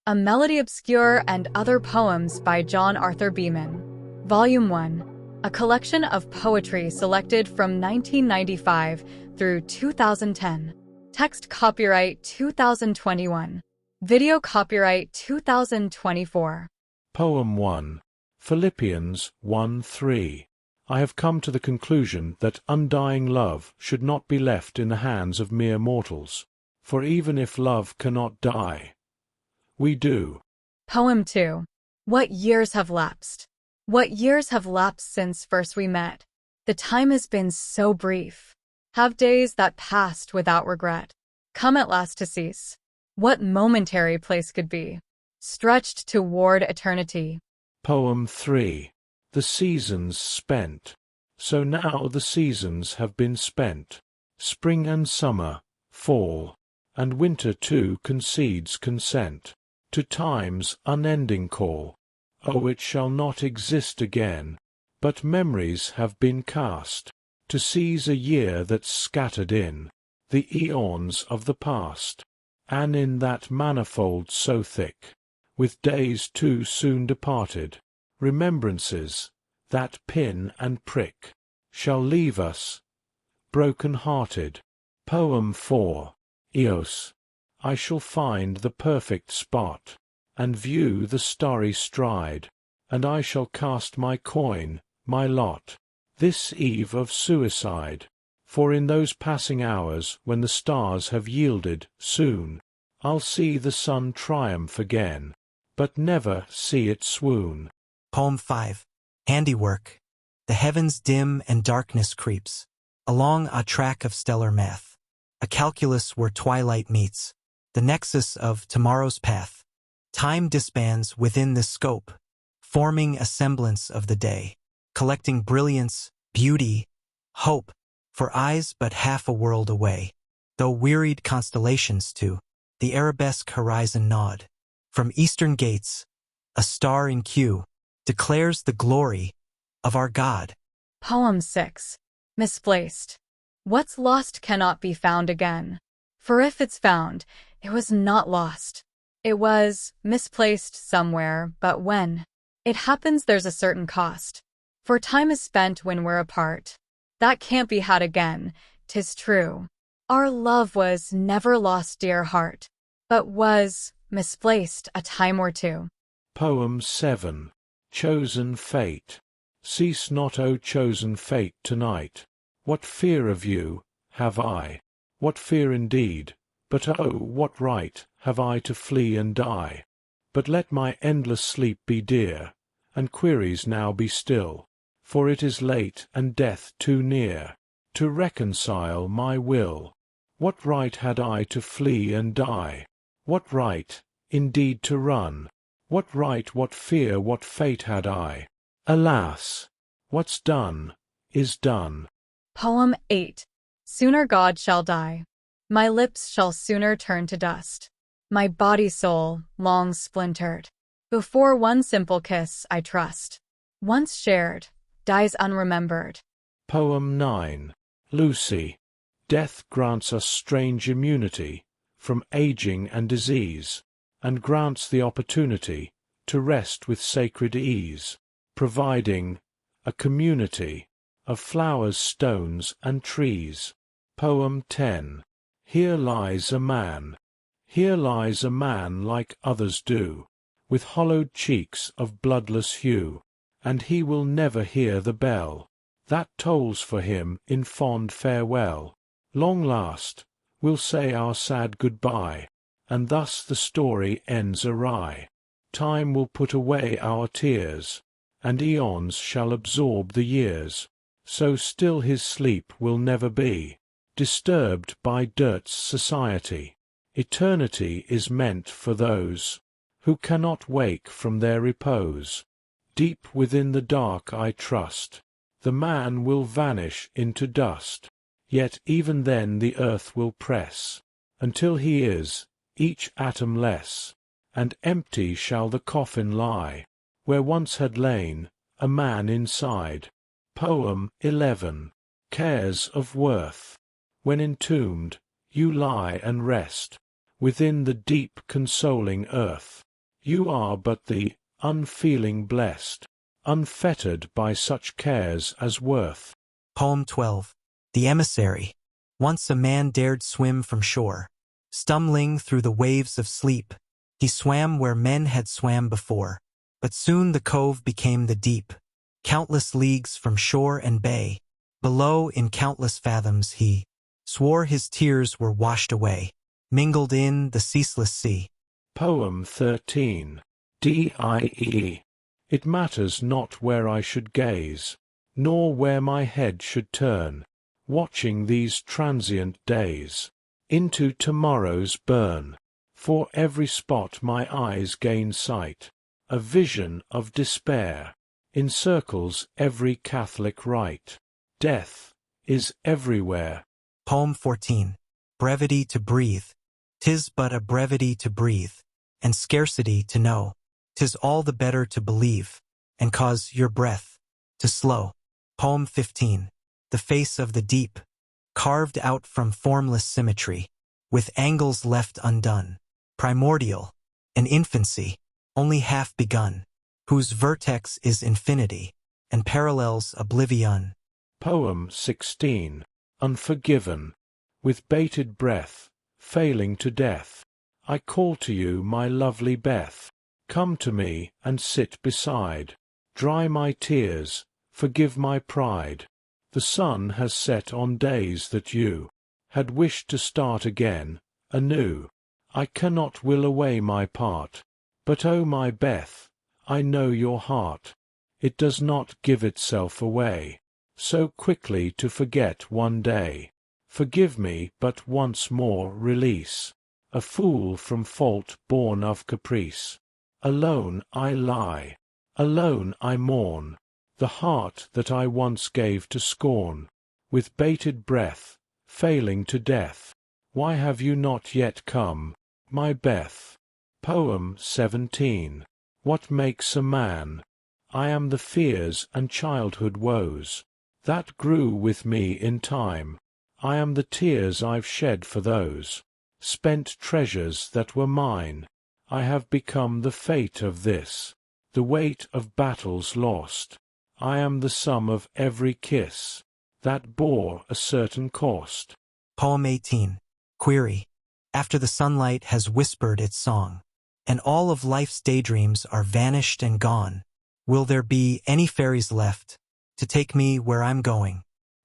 A Melody Obscure and Other Poems by John Arthur Beaman. Volume 1. A collection of poetry selected from 1995 through 2010. Text copyright 2021. Video copyright 2024. Poem 1. Philippians 1:3. I have come to the conclusion that undying love should not be left in the hands of mere mortals, for even if love cannot die, we do. Poem 2. What years have lapsed? What years have lapsed since first we met? The time has been so brief. Have days that passed without regret come at last to cease? What momentary place could be stretched toward eternity? Poem 3. The seasons spent. So now the seasons have been spent. Spring and summer, fall, and winter too concedes consent to time's unending call. Oh, it shall not exist again, but memories have been cast to seize a year that's scattered in the eons of the past, and in that manifold so thick, with days too soon departed, remembrances, that pin and prick, shall leave us broken-hearted. Poem 4. Eos. I shall find the perfect spot, and view the starry stride, and I shall cast my coin, my lot, this eve of suicide. For in those passing hours, when the stars have yielded, soon I'll see the sun triumph again, but never see it swoon. Poem 5. Handiwork. The heavens dim and darkness creeps along a track of stellar math, a calculus where twilight meets the nexus of tomorrow's path. Time disbands within this scope, forming a semblance of the day, collecting brilliance, beauty, hope, for eyes but half a world away, though wearied constellations to the arabesque horizon nod. From eastern gates, a star in queue declares the glory of our God. Poem 6. Misplaced. What's lost cannot be found again. For if it's found, it was not lost. It was misplaced somewhere, but when it happens there's a certain cost. For time is spent when we're apart. That can't be had again, 'tis true. Our love was never lost, dear heart, but was misplaced a time or two. Poem 7. Chosen fate. Cease not, O chosen fate, tonight. What fear of you have I? What fear indeed? But oh, what right have I to flee and die? But let my endless sleep be dear, and queries now be still, for it is late and death too near to reconcile my will. What right had I to flee and die? What right, indeed, to run? What right, what fear, what fate had I? Alas! What's done is done. Poem 8. Sooner God shall die. My lips shall sooner turn to dust. My body-soul, long splintered, before one simple kiss, I trust, once shared, dies unremembered. Poem 9. Lucy. Death grants us strange immunity from aging and disease, and grants the opportunity to rest with sacred ease, providing a community of flowers, stones, and trees. Poem 10. Here lies a man. Here lies a man like others do, with hollowed cheeks of bloodless hue, and he will never hear the bell that tolls for him in fond farewell. Long last, we'll say our sad goodbye, and thus the story ends awry. Time will put away our tears, and eons shall absorb the years, so still his sleep will never be disturbed by dirt's society. Eternity is meant for those who cannot wake from their repose. Deep within the dark I trust, the man will vanish into dust, yet even then the earth will press, until he is each atom less, and empty shall the coffin lie, where once had lain a man inside. Poem 11. Cares of worth. When entombed, you lie and rest within the deep consoling earth. You are but the unfeeling blessed, unfettered by such cares as worth. Poem 12. The Emissary. Once a man dared swim from shore. Stumbling through the waves of sleep, he swam where men had swam before. But soon the cove became the deep. Countless leagues from shore and bay. Below in countless fathoms he swore his tears were washed away, mingled in the ceaseless sea. Poem 13. Die. It matters not where I should gaze, nor where my head should turn, watching these transient days into tomorrow's burn. For every spot my eyes gain sight, a vision of despair encircles every Catholic rite. Death is everywhere. Poem 14. Brevity to breathe. 'Tis but a brevity to breathe, and scarcity to know. 'Tis all the better to believe, and cause your breath to slow. Poem 15. The face of the deep, carved out from formless symmetry, with angles left undone. Primordial, an infancy, only half begun, whose vertex is infinity, and parallels oblivion. Poem 16. Unforgiven. With bated breath, failing to death, I call to you, my lovely Beth. Come to me and sit beside. Dry my tears, forgive my pride. The sun has set on days that you had wished to start again, anew. I cannot will away my part, but oh my Beth, I know your heart. It does not give itself away so quickly to forget one day. Forgive me, but once more release a fool from fault born of caprice. Alone I lie, alone I mourn, the heart that I once gave to scorn. With bated breath, failing to death, why have you not yet come, my Beth? Poem 17. What makes a man? I am the fears and childhood woes that grew with me in time. I am the tears I've shed for those spent treasures that were mine. I have become the fate of this, the weight of battles lost. I am the sum of every kiss that bore a certain cost. Poem 18. Query. After the sunlight has whispered its song, and all of life's daydreams are vanished and gone, will there be any fairies left to take me where I'm going?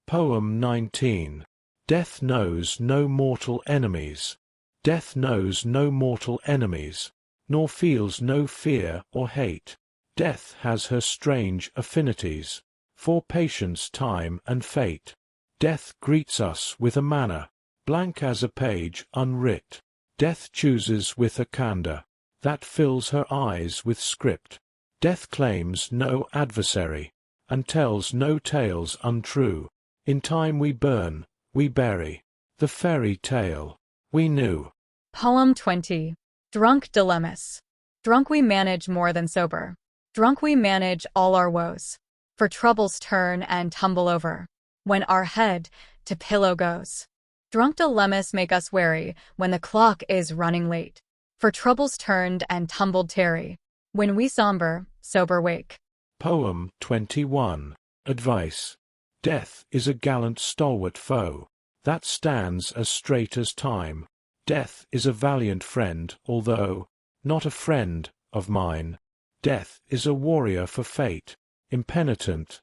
Poem 19. Death knows no mortal enemies. Death knows no mortal enemies, nor feels no fear or hate. Death has her strange affinities for patience, time, and fate. Death greets us with a manner blank as a page unwrit. Death chooses with a candour that fills her eyes with script. Death claims no adversary, and tells no tales untrue. In time we burn, we bury the fairy tale we knew. Poem 20. Drunk dilemmas. Drunk we manage more than sober. Drunk we manage all our woes. For troubles turn and tumble over when our head to pillow goes. Drunk dilemmas make us wary when the clock is running late. For troubles turned and tumbled tarry when we sober wake. Poem 21. Advice. Death is a gallant stalwart foe that stands as straight as time. Death is a valiant friend, although not a friend of mine. Death is a warrior for fate, impenitent,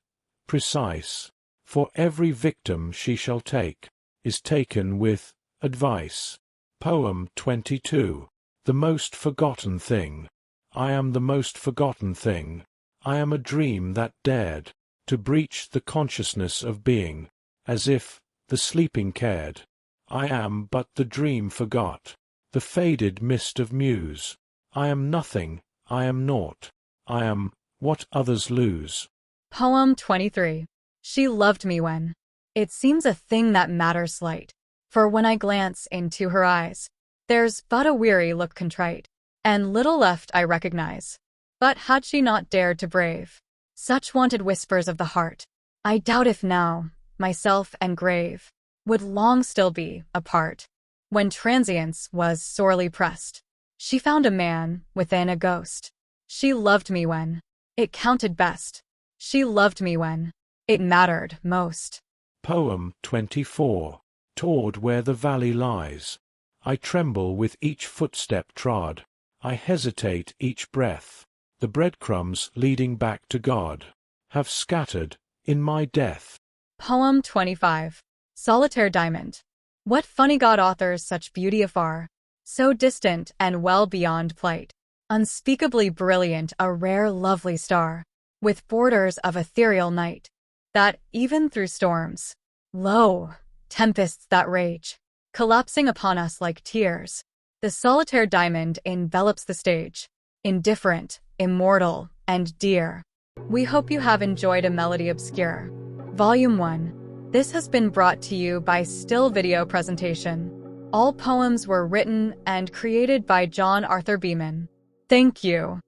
precise. For every victim she shall take is taken with advice. Poem 22. The most forgotten thing. I am the most forgotten thing. I am a dream that dared to breach the consciousness of being, as if the sleeping cared. I am but the dream forgot, the faded mist of muse. I am nothing, I am naught, I am what others lose. Poem 23. She loved me when. It seems a thing that matters slight, for when I glance into her eyes, there's but a weary look contrite, and little left I recognize. But had she not dared to brave such wanted whispers of the heart, I doubt if now, myself and grave, would long still be apart. When transience was sorely pressed, She found a man within a ghost. She loved me when it counted best. She loved me when it mattered most. Poem 24. Toward where the valley lies, I tremble with each footstep trod. I hesitate each breath. The breadcrumbs leading back to God have scattered in my death. Poem 25. Solitaire Diamond. What funny god authors such beauty afar, so distant and well beyond plight, unspeakably brilliant, a rare lovely star, with borders of ethereal night, that even through storms, lo, tempests that rage, collapsing upon us like tears, the solitaire diamond envelops the stage, indifferent, immortal, and dear. We hope you have enjoyed A Melody Obscure, Volume 1. This has been brought to you by Still Video Presentation. All poems were written and created by John Arthur Beaman. Thank you.